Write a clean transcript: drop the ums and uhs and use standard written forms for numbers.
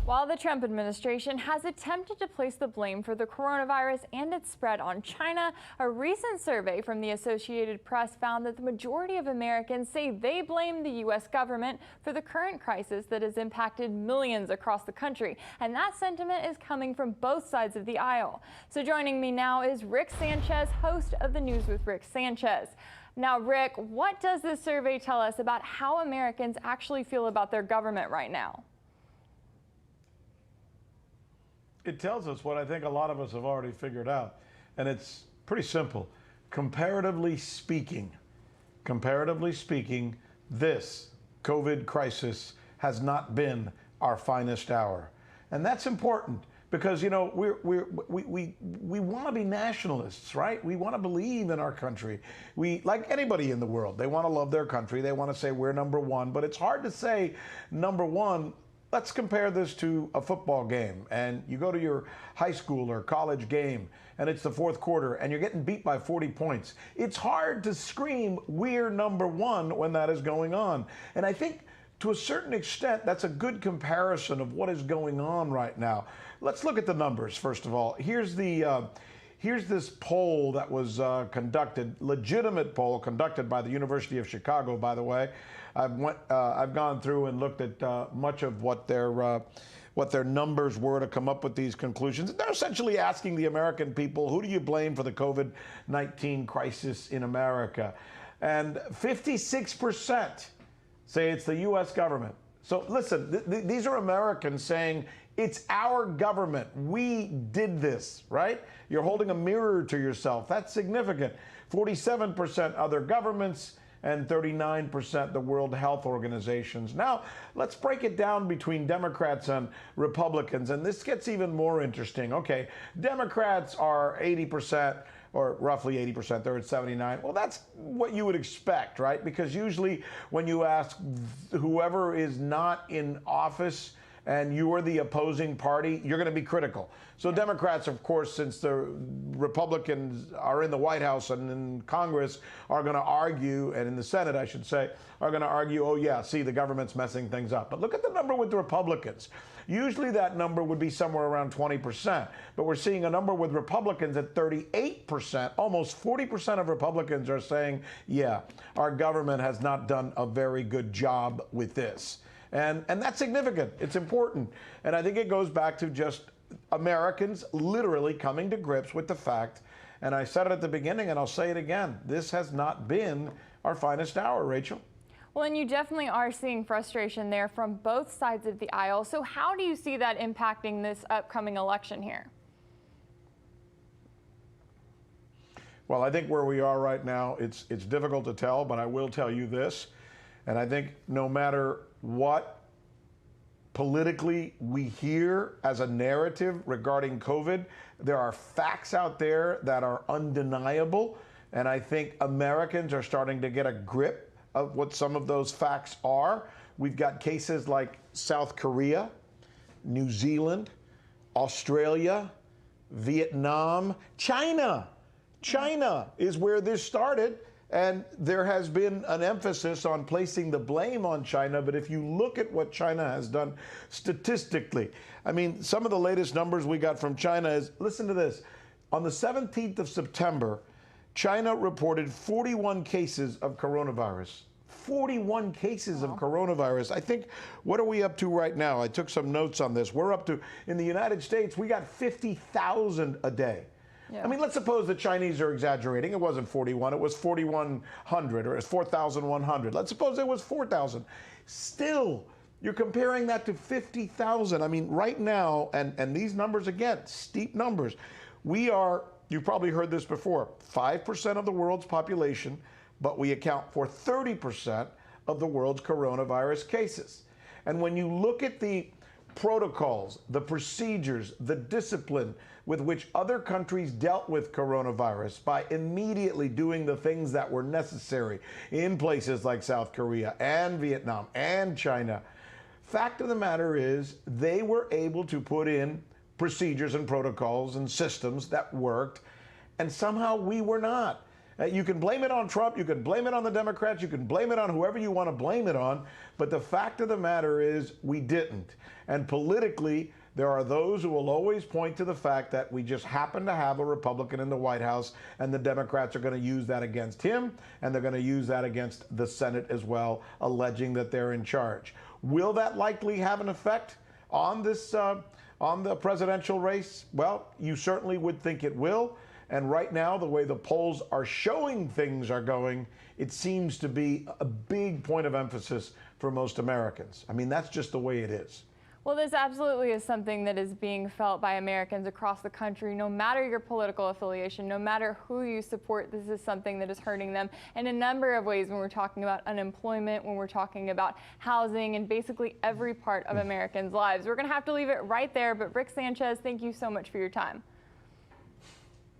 While the Trump administration has attempted to place the blame for the coronavirus and its spread on China, a recent survey from the Associated Press found that the majority of Americans say they blame the U.S. government for the current crisis that has impacted millions across the country. And that sentiment is coming from both sides of the aisle. So joining me now is Rick Sanchez, host of the News with Rick Sanchez. Now, Rick, what does this survey tell us about how Americans actually feel about their government right now? It tells us what I think a lot of us have already figured out, and it's pretty simple. Comparatively speaking, this COVID crisis has not been our finest hour. And that's important because, you know, we want to be nationalists, right? We want to believe in our country. We, like anybody in the world, they want to love their country. They want to say we're number one, but it's hard to say number one. Let's compare this to a football game, and you go to your high school or college game, and it's the fourth quarter, and you're getting beat by 40 points. It's hard to scream, we're number one, when that is going on. And I think, to a certain extent, that's a good comparison of what is going on right now. Let's look at the numbers, first of all. Here's this poll that was conducted, legitimate poll conducted by the University of Chicago, by the way. I've gone through and looked at much of what their numbers were to come up with these conclusions. They're essentially asking the American people, who do you blame for the COVID-19 crisis in America? And 56% say it's the U.S. government. So listen, these are Americans saying, it's our government. We did this, right? You're holding a mirror to yourself. That's significant. 47% other governments and 39% the World Health Organizations. Now, let's break it down between Democrats and Republicans, and this gets even more interesting. Okay, Democrats are 80%, or roughly 80%, they're at 79. Well, that's what you would expect, right? Because usually when you ask whoever is not in office and you are the opposing party, you're going to be critical. So Democrats, of course, since the Republicans are in the White House and in Congress, are going to argue, and in the Senate, I should say, are going to argue, oh yeah, see, the government's messing things up. But look at the number with the Republicans. Usually that number would be somewhere around 20%, but we're seeing a number with Republicans at 38%. Almost 40% of Republicans are saying, yeah, our government has not done a very good job with this. And that's significant. It's important. And I think it goes back to just Americans literally coming to grips with the fact, and I said it at the beginning and I'll say it again, this has not been our finest hour, Rachel. Well, and you definitely are seeing frustration there from both sides of the aisle. So how do you see that impacting this upcoming election here? Well, I think where we are right now, it's difficult to tell, but I will tell you this, and I think no matter what politically we hear as a narrative regarding COVID, there are facts out there that are undeniable, and I think Americans are starting to get a grip of what some of those facts are. We've got cases like South Korea, New Zealand, Australia, Vietnam, China. China is where this started. And there has been an emphasis on placing the blame on China, but if you look at what China has done statistically, I mean, some of the latest numbers we got from China is, listen to this, on the 17th of September, China reported 41 cases of coronavirus. 41 cases of coronavirus. I think, what are we up to right now? I took some notes on this. We're up to, in the United States, we got 50,000 a day. Yeah. I mean, let's suppose the Chinese are exaggerating. It wasn't 41, it was 4,100 or 4,100. Let's suppose it was 4,000. Still, you're comparing that to 50,000. I mean, right now, and these numbers, again, steep numbers, we are, you've probably heard this before, 5% of the world's population, but we account for 30% of the world's coronavirus cases. And when you look at the protocols, the procedures, the discipline with which other countries dealt with coronavirus by immediately doing the things that were necessary in places like South Korea and Vietnam and China, fact of the matter is they were able to put in procedures and protocols and systems that worked, and somehow we were not. You can blame it on Trump, you can blame it on the Democrats, you can blame it on whoever you want to blame it on, but the fact of the matter is we didn't. And politically, there are those who will always point to the fact that we just happen to have a Republican in the White House, and the Democrats are going to use that against him, and they're going to use that against the Senate as well, alleging that they're in charge. Will that likely have an effect on this, on the presidential race? Well, you certainly would think it will. And right now, the way the polls are showing things are going, it seems to be a big point of emphasis for most Americans. I mean, that's just the way it is. Well, this absolutely is something that is being felt by Americans across the country, no matter your political affiliation, no matter who you support. This is something that is hurting them in a number of ways when we're talking about unemployment, when we're talking about housing, and basically every part of Americans' lives. We're going to have to leave it right there, but Rick Sanchez, thank you so much for your time.